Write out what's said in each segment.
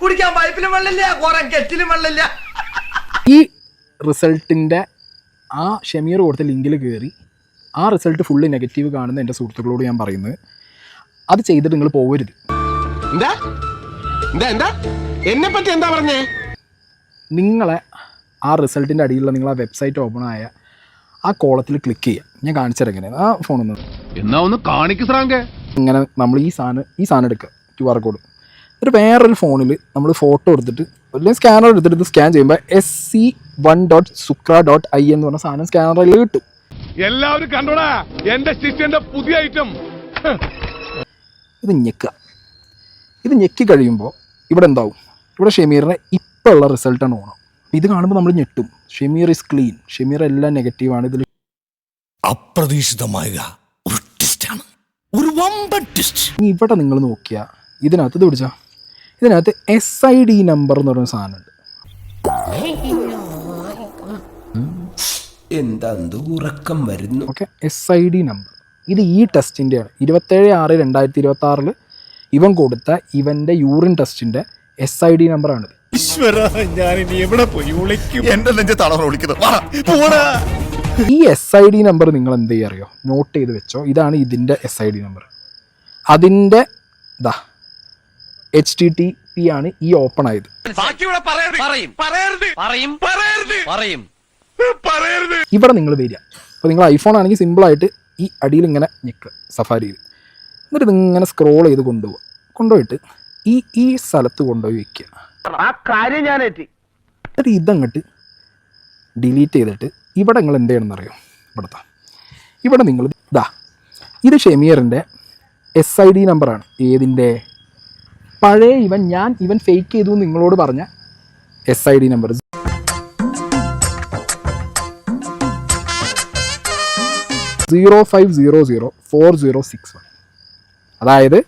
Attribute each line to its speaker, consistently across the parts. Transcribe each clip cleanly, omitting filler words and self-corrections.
Speaker 1: കുടിക്കാൻ പൈപ്പിലും വെള്ളമില്ല, കുറെ കെറ്റിലും വെള്ളമില്ല.
Speaker 2: ഈ റിസൾട്ടിൻ്റെ ആ ഷമീർ കൊടുത്ത ലിങ്കിൽ കയറി ആ റിസൾട്ട് ഫുള്ള് നെഗറ്റീവ് കാണുന്ന എൻ്റെ സുഹൃത്തുക്കളോട് ഞാൻ പറയുന്നത്, അത് ചെയ്തിട്ട് നിങ്ങൾ പോകരുത്.
Speaker 3: എന്നെപ്പറ്റി എന്താ പറഞ്ഞേ?
Speaker 2: നിങ്ങളെ ആ റിസൾട്ടിൻ്റെ അടിയിലുള്ള നിങ്ങൾ ആ വെബ്സൈറ്റ് ഓപ്പൺ ആയ ആ കോളത്തിൽ ക്ലിക്ക് ചെയ്യുക. ഞാൻ കാണിച്ചത് എങ്ങനെയാണ് ആ ഫോണിൽ
Speaker 3: എന്നാ ഒന്ന് കാണിക്ക്.
Speaker 2: ഇങ്ങനെ നമ്മൾ ഈ സാധനം എടുക്കുക, QR കോഡ്. എന്നിട്ട് വേറൊരു ഫോണിൽ നമ്മൾ ഫോട്ടോ എടുത്തിട്ട് അല്ലെങ്കിൽ സ്കാനർ എടുത്തിട്ട് ഇത് സ്കാൻ ചെയ്യുമ്പോൾ SC1.sukra.i എന്ന് പറഞ്ഞ സാധനം സ്കാനറിൽ കിട്ടും.
Speaker 3: എല്ലാവരും കണ്ടോടാ എന്റെ ശിഷ്യന്റെ പുതിയ ഐറ്റം.
Speaker 2: ഇത് ഞെക്കുക. ഇത് ഞെക്കി കഴിയുമ്പോൾ ഇവിടെ എന്താവും? ഇവിടെ ഷമീറിനെ ഇപ്പോൾ ഉള്ള റിസൾട്ടാണ് ഓണം. ഇത് കാണുമ്പോൾ നമ്മൾ ഞെട്ടും. ഷമീർ ഇസ് ക്ലീൻ, ഷമീർ എല്ലാം നെഗറ്റീവാണ്. ഇതിൽ
Speaker 4: അപ്രതീക്ഷിതമായ ഒരു ട്വിസ്റ്റാണ്, ഒരു വമ്പൻ ട്വിസ്റ്റ്.
Speaker 2: ഇവിടെ നിങ്ങൾ നോക്കിയാൽ ഇതിനകത്ത് ഇത് പിടിച്ചാൽ ഇതിനകത്ത് SID നമ്പർ എന്ന് പറയുന്ന സാധനമുണ്ട്.
Speaker 4: എന്താ ഉറക്കം വരുന്നു?
Speaker 2: Okay, SID number. ഇത് ഈ ടെസ്റ്റിൻ്റെയാണ്. 27/6/2026 ഇവൻ കൊടുത്ത ഇവൻ്റെ യൂറിൻ ടെസ്റ്റിൻ്റെ SID നമ്പറാണിത്. ഈ SID നമ്പർ നിങ്ങൾ എന്ത് ചെയ്യുക അറിയോ? നോട്ട് ചെയ്ത് വെച്ചോ. ഇതാണ് ഇതിൻ്റെ SID നമ്പർ. അതിൻ്റെ HTTP ആണ് ഈ ഓപ്പൺ ആയത്. ഇവിടെ നിങ്ങൾ വരിക. അപ്പോൾ നിങ്ങൾ ഐഫോൺ ആണെങ്കിൽ സിമ്പിളായിട്ട് ഈ അടിയിൽ ഇങ്ങനെ ഞെക്കുക സഫാരിയിൽ. എന്നിട്ട് ഇതിങ്ങനെ സ്ക്രോൾ ചെയ്ത് കൊണ്ടുപോയിട്ട് ഈ സ്ഥലത്ത് കൊണ്ടുപോയി വെക്കുക. എന്നിട്ട് ഇതങ്ങോട്ട് ഡിലീറ്റ് ചെയ്തിട്ട് ഇവിടെ നിങ്ങൾ എന്ത് ചെയ്യണമെന്നറിയോ? ഇവിടെ നിങ്ങൾ ഇത് ഷമീറിൻ്റെ SID നമ്പറാണ്. ഏതിൻ്റെ? പഴയ ഇവൻ ഫേക്ക് ചെയ്തു നിങ്ങളോട് പറഞ്ഞ SID നമ്പർ 05004061. അതായത്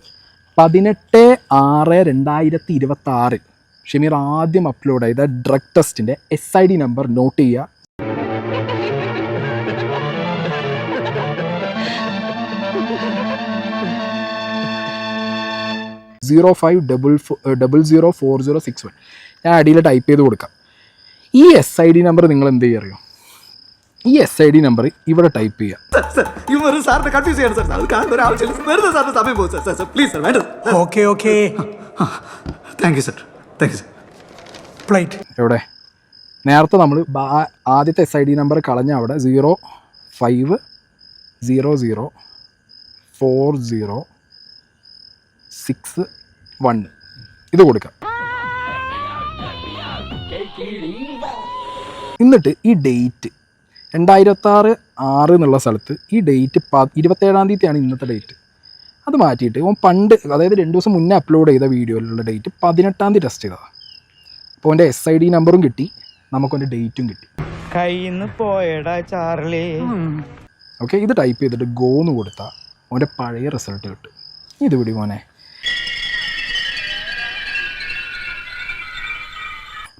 Speaker 2: 18/6/2026 ഷമീർ ആദ്യം അപ്ലോഡ് ചെയ്ത ഡ്രഗ് ടെസ്റ്റിൻ്റെ SID നമ്പർ നോട്ട് ചെയ്യുക. 05004061. ഞാൻ അടിയിൽ ടൈപ്പ് ചെയ്ത് കൊടുക്കാം. ഈ SID നമ്പർ നിങ്ങൾ എന്ത് ചെയ്യുക അറിയോ? ഈ SID നമ്പർ ഇവിടെ ടൈപ്പ് ചെയ്യുക. എവിടെ? നേരത്തെ നമ്മൾ ആദ്യത്തെ SID നമ്പർ കളഞ്ഞ അവിടെ 05004061 ഇത് കൊടുക്കാം. എന്നിട്ട് ഈ ഡേറ്റ് 2026 എന്നുള്ള സ്ഥലത്ത് ഈ ഡേറ്റ് 27-ാം തീയതിയാണ് ഇന്നത്തെ ഡേറ്റ്. അത് മാറ്റിയിട്ട് പണ്ട്, അതായത് 2 ദിവസം മുന്നേ അപ്ലോഡ് ചെയ്ത വീഡിയോയിലുള്ള ഡേറ്റ് 18-ാം തീയതി ടെസ്റ്റ് ചെയ്തതാണ്. അപ്പോൾ അവൻ്റെ SID നമ്പറും കിട്ടി, നമുക്കവൻ്റെ ഡേറ്റും കിട്ടി. ഓക്കെ, ഇത് ടൈപ്പ് ചെയ്തിട്ട് ഗോ എന്ന് കൊടുത്താൽ അവൻ്റെ പഴയ റിസൾട്ട് കിട്ടും. ഇത് വിടി മോനെ.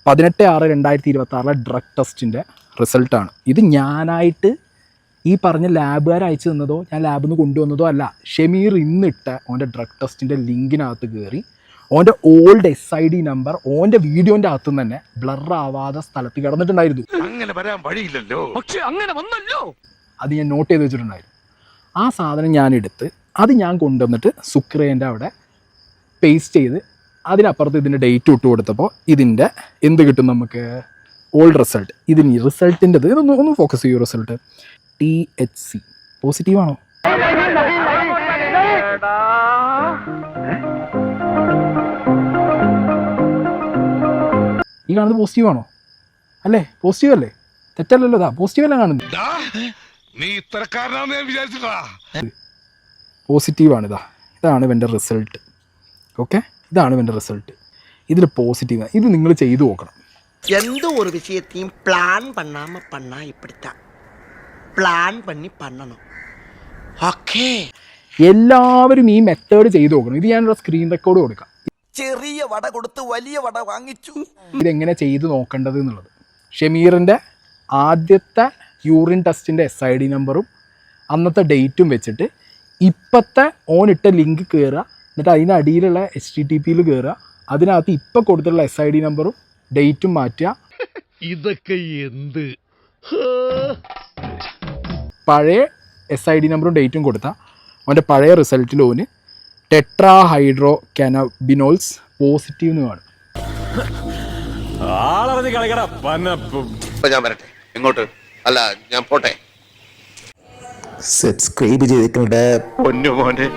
Speaker 2: 18/6/2026 ഡ്രഗ് ടെസ്റ്റിൻ്റെ റിസൾട്ടാണ് ഇത്. ഞാനായിട്ട് ഈ പറഞ്ഞ ലാബുകാർ അയച്ചു തന്നതോ ഞാൻ ലാബിൽ നിന്ന് കൊണ്ടുവന്നതോ അല്ല. ഷമീർ ഇന്നിട്ട ഓൻ്റെ ഡ്രഗ് ടെസ്റ്റിൻ്റെ ലിങ്കിനകത്ത് കയറി ഓൻ്റെ ഓൾഡ് SID നമ്പർ ഓൻ്റെ വീഡിയോൻ്റെ അകത്തുനിന്ന് തന്നെ ബ്ലർ ആവാതെ സ്ഥലത്ത് കിടന്നിട്ടുണ്ടായിരുന്നു.
Speaker 3: അങ്ങനെ വരാൻ വഴിയില്ലല്ലോ, പക്ഷെ അങ്ങനെ വന്നല്ലോ.
Speaker 2: അത് ഞാൻ നോട്ട് ചെയ്ത് വെച്ചിട്ടുണ്ടായിരുന്നു. ആ സാധനം ഞാൻ എടുത്ത് അത് ഞാൻ കൊണ്ടുവന്നിട്ട് സുക്രേൻ്റെ അവിടെ പേസ്റ്റ് ചെയ്ത് അതിനപ്പുറത്ത് ഇതിൻ്റെ ഡേറ്റ് ഇട്ട് കൊടുത്തപ്പോൾ ഇതിൻ്റെ എന്ത് കിട്ടും നമുക്ക്? Old result. ഇതിന് ഈ റിസൾട്ടിൻ്റെത് ഒന്ന് ഫോക്കസ് ചെയ്യൂ. Result THC പോസിറ്റീവാണോ? ഈ കാണുന്നത് പോസിറ്റീവാണോ? അല്ലേ? പോസിറ്റീവ് അല്ലേ? തെറ്റല്ലല്ലോ. പോസിറ്റീവ് അല്ല കാണുന്നത്. പോസിറ്റീവാണ്. ഇതാണ് ഇവൻ്റെ റിസൾട്ട്. ഓക്കെ, ഇതാണ് ഇവൻ്റെ റിസൾട്ട്. ഇതിൽ പോസിറ്റീവ്. ഇത് നിങ്ങൾ ചെയ്തു നോക്കണം.
Speaker 1: எந்த ஒரு விஷயத்தையும் பிளான் பண்ணாம பண்ணா இப்படித்தான். பிளான் பண்ணி பண்ணணும். ഓക്കേ,
Speaker 2: എല്ലാവരും ഈ മെത്തേഡ് ചെയ്തു നോക്കണം. ഇത് ഞാനൊരു സ്ക്രീൻ റെക്കോർഡ് കൊടുക്കാം.
Speaker 1: ചെറിയ വട കൊടുത്ത് വലിയ വട വാങ്ങിച്ചു.
Speaker 2: ഇതെങ്ങനെ ചെയ്ത് നോക്കേണ്ടത് എന്നുള്ളത്. ഷമീറിൻ്റെ ആദ്യത്തെ യൂറിൻ ടെസ്റ്റിൻ്റെ SID നമ്പറും അന്നത്തെ ഡേറ്റും വെച്ചിട്ട് ഇപ്പോഴത്തെ ഓനിട്ട ലിങ്ക് കയറുക. എന്നിട്ട് അതിൻ്റെ അടിയിലുള്ള HTTPയിൽ കയറുക. അതിനകത്ത് ഇപ്പം കൊടുത്തിട്ടുള്ള SID നമ്പറും ഡേറ്റും മാറ്റുക.
Speaker 3: ഇതൊക്കെ എന്ത്
Speaker 2: പഴയ SID നമ്പറും ഡേറ്റും കൊടുത്താൽ അവൻ്റെ പഴയ റിസൾട്ടിൽ ഓന് ടെട്രാ ഹൈഡ്രോ കാനബിനോൾസ് പോസിറ്റീവ് എന്ന് കാണും.
Speaker 5: ഞാൻ വരട്ടെ. എങ്ങോട്ട്? അല്ല, ഞാൻ പോട്ടെ.
Speaker 4: സബ്സ്ക്രൈബ് ചെയ്തിട്ടുണ്ട്
Speaker 5: പൊന്നു മോനെ.